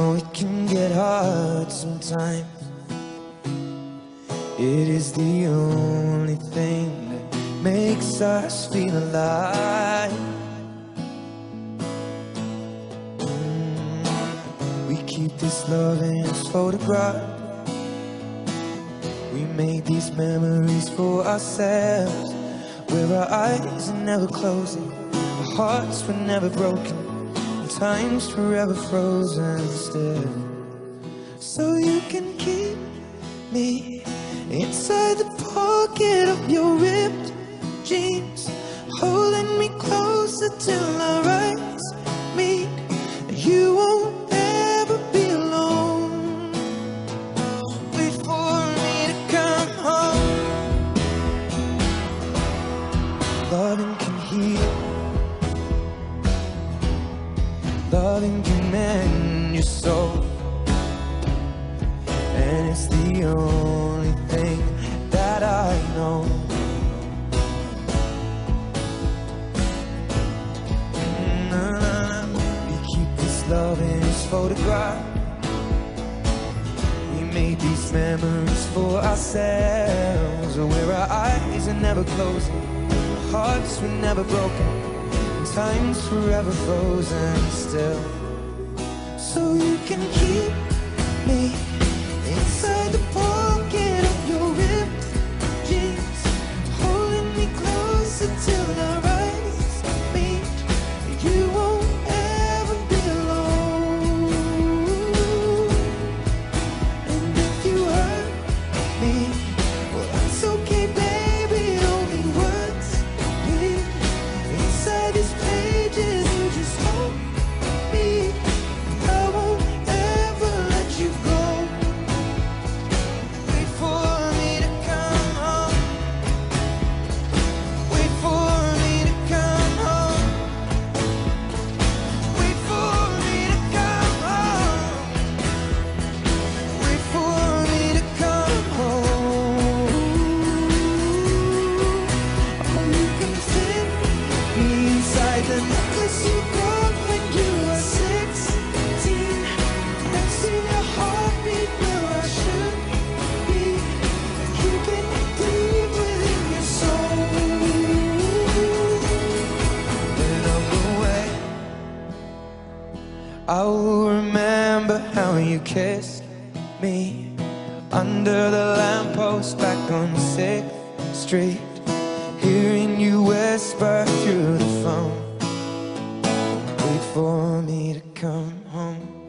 know it can get hard sometimes. It is the only thing that makes us feel alive. We keep this love in this photograph. We made these memories for ourselves, where our eyes are never closing, our hearts were never broken, and time's forever frozen still. So you can keep me inside the pocket of your ripped jeans, holding me closer till our eyes meet. You won't ever be alone. Wait for me to come home. Loving can heal, loving can mend your soul, and it's the only thing that I know. We keep this love in this photograph. We made these memories for ourselves, where our eyes are never closing, our hearts were never broken, and time's forever frozen still. So you can keep me inside the pocket of your ripped jeans, holding me closer till our eyes meet. You won't ever be alone. And if you hurt me, well, that's okay, baby. Only words bleed inside these pages. You just hold me. I won't ever let you go. Wait for me to come home. Wait for me to come home. Wait for me to come home. Wait for me to come home. Oh, you can fit me inside the necklace you bought when you were 16. Next to your heartbeat where I should be, keeping it deep within your soul. When I'm away, I will remember how you kissed me under the lamppost back on 6th Street, hearing you whisper through the phone. Wait for me to come home.